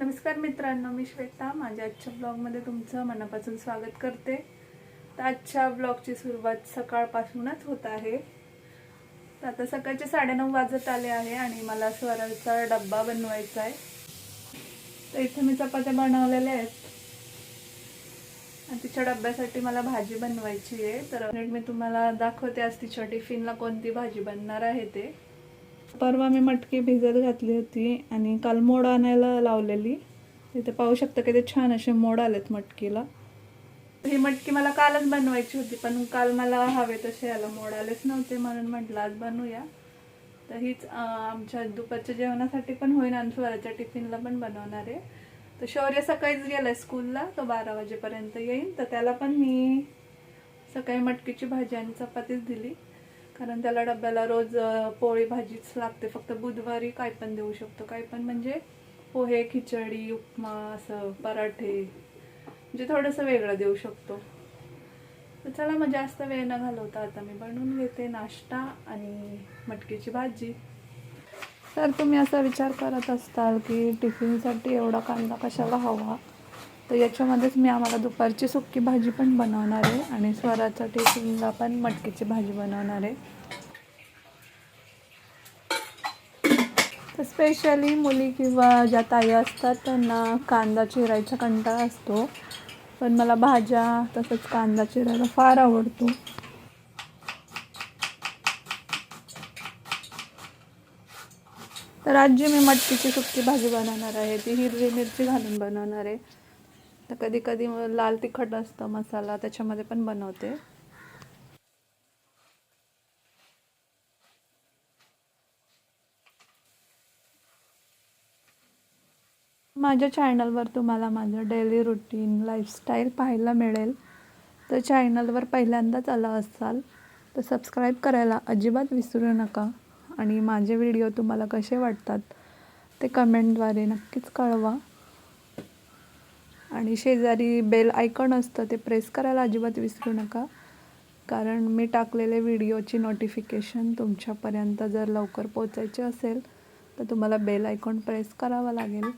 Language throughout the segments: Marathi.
नमस्कार मित्रांनो, मी श्वेता माझ्या आजच्या ब्लॉगमध्ये तुमचं मनापासून स्वागत करते। तर आजच्या ब्लॉगची सुरुवात सकाळपासूनच होत आहे। तर आता सकाळचे 9:30 वाजत आले आहे आणि मला स्वराचा डब्बा बनवायचा आहे। तर इथे मी चपात्या बनवलेल्या आहेत आणि तिच्या डब्यासाठी मला भाजी बनवायची आहे। तर मी तुम्हाला दाखवते आज तिच्या टिफिनला कोणती भाजी बनणार आहे ते। परवा मी मटकी भिजत घातली होती आणि काल मोड आणायला लावलेली। इथे पाहू शकता की ते छान असे मोड आलेत मटकीला। ही मटकी मला कालच बनवायची होती, पण काल मला हवे तसे याला मोड आलेच नव्हते, म्हणून म्हटलं आज बनवूया। तर हीच आमच्या दुपारच्या जेवणासाठी पण होईल आणि स्वराच्या टिफिनला पण बनवणार आहे। तर शौर्य सकाळीच गेलाय स्कूलला, तो 12 वाजेपर्यंत येईल। तर त्याला पण मी सकाळी मटकीची भाजी आणि चपातीच दिली, कारण त्याला डब्याला रोज पोळी भाजीच लागते। फक्त बुधवारी काय पण देऊ शकतो, काय पण म्हणजे पोहे, खिचडी, उपमा, असं पराठे, म्हणजे थोडंसं वेगळं देऊ शकतो। तर चला, मग जास्त वेळ न घालवता आता मी बनवून घेते नाश्ता आणि मटकीची भाजी। तर तुम्ही असा विचार करत असताल की टिफिनसाठी एवढा कांदा कशाला हवा, तर याच्यामध्येच मी आम्हाला दुपारची सुक्की भाजी पण बनवणार आहे आणि स्वराच्या टिफिनला पण मटकीची भाजी बनवणार आहे। तर स्पेशली मुली किंवा ज्या ताई असतात त्यांना कांदा चिरायचा कंटाळा असतो, पण मला भाज्या तसंच कांदा चिरायला फार आवडतो। तर आज जी मी मटकीची सुक्की भाजी बनवणार आहे ती हिरवी मिरची घालून बनवणार आहे। तर कधी कधी लाल तिखट असतं मसाला, त्याच्यामध्ये पण बनवते। माझ्या चॅनलवर तुम्हाला माझं डेली रुटीन लाईफस्टाईल पाहायला मिळेल। तर चॅनलवर पहिल्यांदाच आला असाल तर सबस्क्राईब करायला अजिबात विसरू नका आणि माझे व्हिडिओ तुम्हाला कसे वाटतात ते कमेंटद्वारे नक्कीच कळवा। आणि शेजारी बेल आयकॉन असतं ते प्रेस करायला अजिबात विसरू नका, कारण मी टाकलेले व्हिडिओची नोटिफिकेशन तुमच्यापर्यंत जर लवकर पोचायचे असेल तर तुम्हाला बेल आयकॉन प्रेस करावा लागेल।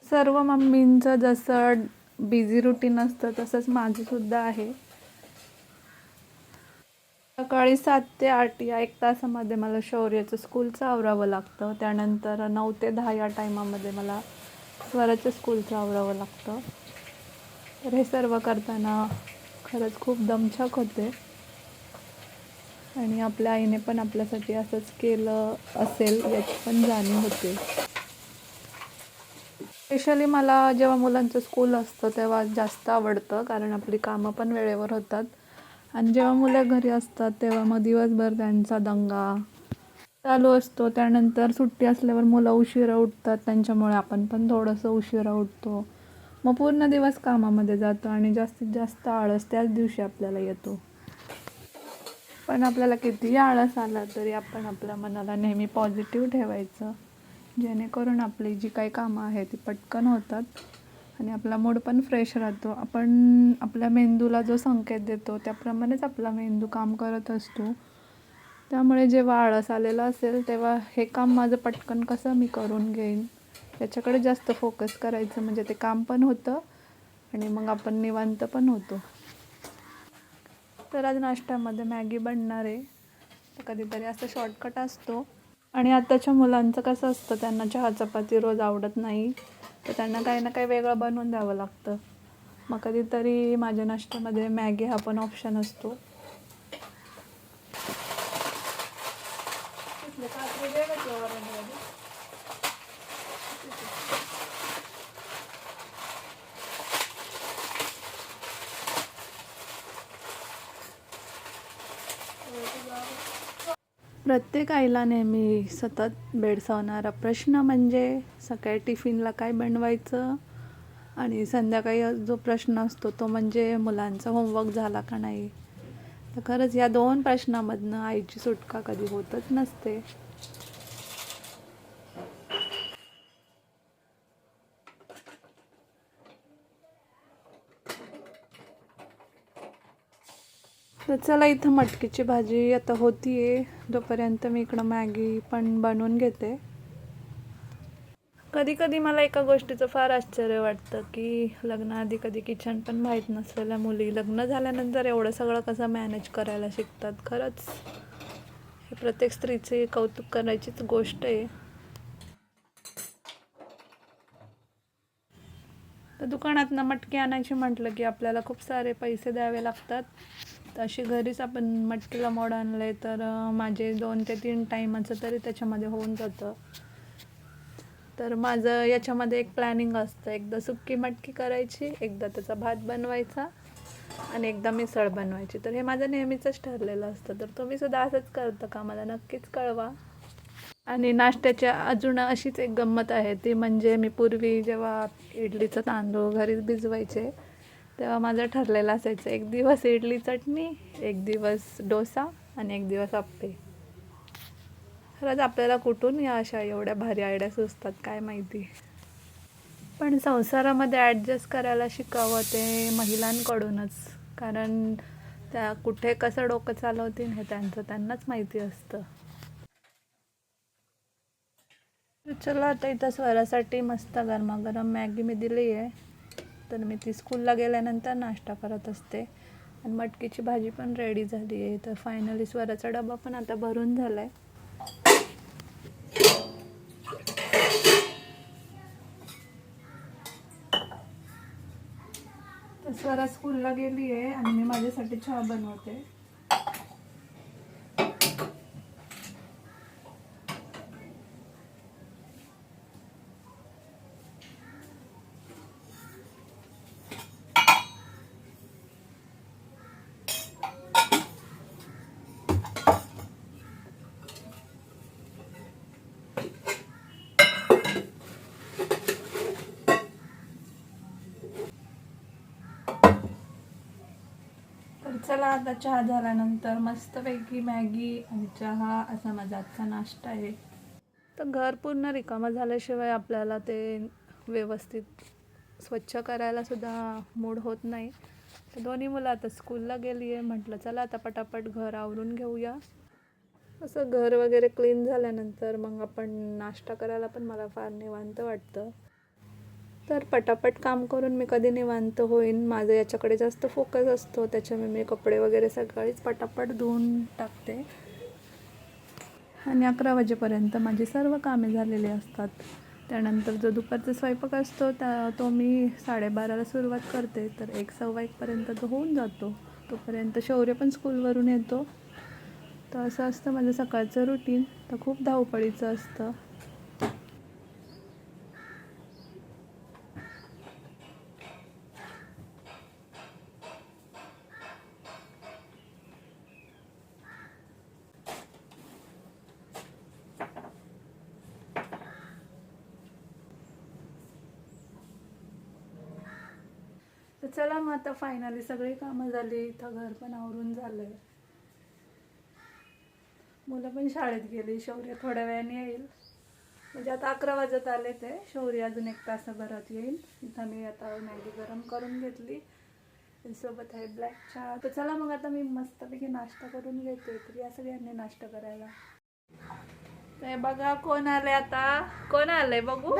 सर्व मम्मींचं जसं बिझी रुटीन असतं तसंच माझंसुद्धा आहे। सकाळी 7 ते 8 या 1 तासामध्ये मला शौर्याचं स्कूलचं आवरावं लागतं। त्यानंतर 9 ते 10 या टायमामध्ये मला स्वराच्या स्कूलचं आवरावं लागतं। तर हे सर्व करताना खरंच खूप दमछाक होते आणि आपल्या आईने पण आपल्यासाठी असंच केलं असेल याची पण जाणीव होते। स्पेशली मला जेव्हा मुलांचं स्कूल असतं तेव्हा जास्त आवडतं, कारण आपली कामं पण वेळेवर होतात। आणि जेव्हा मुलं घरी असतात तेव्हा मग दिवसभर त्यांचा दंगा चालू असतो। त्यानंतर सुट्टी असल्यावर मुलं उशिरा उठतात, त्यांच्यामुळे आपण पण थोडंसं उशिरा उठतो। मग पूर्ण दिवस कामामध्ये जातो आणि जास्तीत जास्त आळस त्याच दिवशी आपल्याला येतो। पण आपल्याला कितीही आळस आला तरी आपण आपल्या मनाला नेहमी पॉझिटिव्ह ठेवायचं, जेणेकरून आपली जी काही कामं आहेत ती पटकन होतात आणि आपला मूड पण फ्रेश राहतो। आपण आपल्या मेंदूला जो संकेत देतो त्याप्रमाणेच आपला मेंदू काम करत असतो। त्यामुळे जेव्हा आळस आलेला असेल तेव्हा हे काम माझं पटकन कसं मी करून घेईन याच्याकडे जास्त फोकस करायचं, म्हणजे ते काम पण होतं आणि मग आपण निवांत पण होतो। तर आज नाश्त्यामध्ये मॅगी बनणार आहे। तर कधीतरी असं शॉर्टकट असतो आणि आताच्या मुलांचं कसं असतं, त्यांना चहा चपाती रोज आवडत नाही, तर त्यांना काही ना काही वेगळं बनवून द्यावं लागतं। मग कधीतरी माझ्या नाश्त्यामध्ये मॅगी हा पण ऑप्शन असतो। प्रत्येक आईला नेहमी सतत भेडसावणारा प्रश्न म्हणजे सकाळी टिफिनला काय बनवायचं, आणि संध्याकाळी जो प्रश्न असतो तो म्हणजे मुलांचा होमवर्क झाला का नाही। तर खरंच या 2 प्रश्नामधनं आईची सुटका कधी होतच नसते। तर चला, इथं मटकीची भाजी आता होतीये, तोपर्यंत मी इकडं मॅगी पण बनवून घेते। कधी कधी मला एका गोष्टीचं फार आश्चर्य वाटतं की लग्नाआधी कधी किचन पण माहीत नसलेल्या मुली लग्न झाल्यानंतर एवढं सगळं कसं मॅनेज करायला शिकतात. खरंच हे प्रत्येक स्त्रीचे कौतुक करायचीच गोष्ट आहे. तर दुकानात मटकी आणायची म्हटलं की आपल्याला खूप सारे पैसे द्यावे लागतात. तशी घरीच आपण मटकीला मोड आणले तर माझे 2 ते 3 टाईमाचं तरी त्याच्यामध्ये होऊन जातं. तर माझं याच्यामध्ये एक प्लॅनिंग असतं. एकदा सुक्की मटकी करायची, एकदा त्याचा भात बनवायचा आणि एकदा मिसळ बनवायची. तर हे माझं नेहमीचंच ठरलेलं असतं. तर तुम्ही सुद्धा असंच करता का मला नक्कीच कळवा. आणि नाश्त्याच्या अजून अशीच एक गंमत आहे, ती म्हणजे मी पूर्वी जेव्हा इडलीचं तांदूळ घरीच भिजवायचे तेव्हा माझं ठरलेलं असायचं, एक दिवस इडली चटणी, एक दिवस डोसा आणि एक दिवस आप्पे. खरंच आपल्याला कुठून या अशा एवढ्या भारी आयडिया सुचतात काय माहिती. पण संसारामध्ये ॲडजस्ट करायला शिकावं ते महिलांकडूनच, कारण त्या कुठे कसं डोकं चालवतील हे त्यांनाच माहिती असतं. चला आता इथं स्वरासाठी मस्त गरमागरम मॅगी मी दिली आहे. तर मी ती स्कूलला गेल्यानंतर नाश्ता करत असते. आणि मटकीची भाजी पण रेडी झाली आहे. तर फायनली स्वराचा डबा पण आता भरून झाला आहे. तर स्वरा स्कूलला गेली आहे आणि मी माझ्यासाठी चहा बनवते. चला आता चहा झाल्यानंतर मस्तपैकी मॅगी आणि चहा असा माझा आजचा नाश्ता आहे. तर घर पूर्ण रिकामं झाल्याशिवाय आपल्याला ते व्यवस्थित स्वच्छ करायला सुद्धा मूड होत नाही. तर दोन्ही मुलं आता स्कूलला गेली आहे. म्हटलं चला आता पटापट घर आवरून घेऊया. असं घर वगैरे क्लीन झाल्यानंतर मग आपण नाश्ता करायला पण मला फार निवांत वाटतं. तर पटापट काम करून मी कधी निवांत होईन माझं याच्याकडे जास्त फोकस असतो. त्याच्यामुळे मी कपडे वगैरे सकाळीच पटापट धुवून टाकते आणि 11 वाजेपर्यंत माझी सर्व कामे झालेली असतात. त्यानंतर जो दुपारचा स्वयंपाक असतो तो मी 12:30ला सुरुवात करते. तर 1:15 तो होऊन जातो. तोपर्यंत शौर्य पण स्कूलवरून येतो. तर असं असतं माझं सकाळचं रुटीन. तर खूप धावपळीचं असतं. तर चला मग आता फायनली सगळी कामं झाली. इथं घर पण आवरून झालं. मुलं पण शाळेत गेली. शौर्य थोड्या वेळाने येईल. म्हणजे आता 11 वाजत आले ते. शौर्य अजून 1 तासाभरात येईल. इथं मी आता मॅगी गरम करून घेतली. सोबत आहे ब्लॅक चहा. तर चला मग आता मी मस्तपैकी नाश्ता करून घेते. तर या सगळ्यांनी नाश्ता करायला. ते बघा कोण आले आता. कोण आलंय बघू.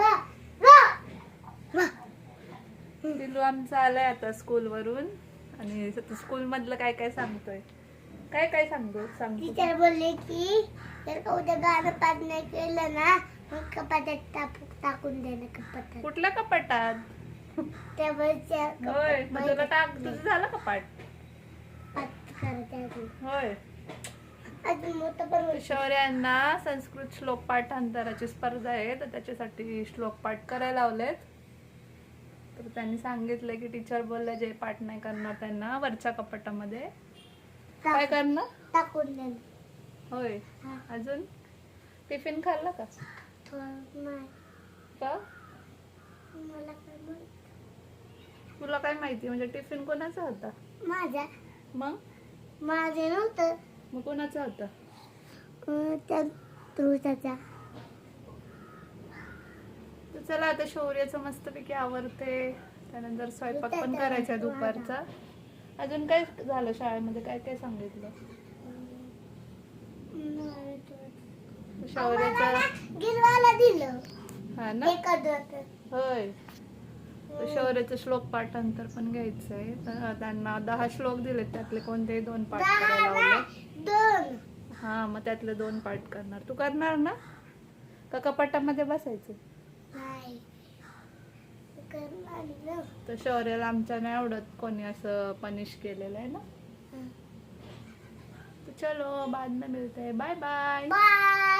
दिलू आमचा आलाय आता स्कूलवरून. आणि स्कूल मधलं काय काय सांगतोय. काय सांगतो. टीचर बोलले की जर का उद्या गाणं पाठ नाही केलं ना मग कपाटात टाकून देणं. कपाटात. कुठल्या कपाटात. होय मग तुला तुझं झालं कपाट. होय. शौर्यांना संस्कृत श्लोक पाठांतराची स्पर्धा आहे. तर त्याच्यासाठी श्लोक पाठ करायला लावलेत. तर त्यांनी सांगितलं की टीचर बोलल्या जे पाठ नाही करणार त्यांना वरच्या कपाटामध्ये काय करणार टाकून देणं. होय. अजून टिफिन खाल्ला का. का तुला काय माहिती. म्हणजे टिफिन कोणाचा होता. माझा. मग माझे नव्हतं. मग कोणाचा होता. त्या तुळसाचा. तर चला आता शौर्याचं मस्तपैकी आवरते. त्यानंतर स्वयंपाक पण करायचा दुपारचा. अजून काय झालं शाळेमध्ये. काय काय सांगितलं. शौर्याचं गिरवाला दिलं. हा ना हे करत होय. तर शौर्याचं श्लोक पाठांतर पण घ्यायचंय. तर त्यांना 10 श्लोक दिलेत, त्यातले कोणतेही 2 पाठ करायला लावले. 2 हा मग त्यातले 2 पाठ करणार. तू करणार ना का कपाटामध्ये बसायचं? नाही करणार ना. तर शौर्याला आमच्या नाही आवडत कोणी असं पनिश केलेलं आहे ना. हं. तो चलो बाद में मिलते हैं, बाय बाय. बाय.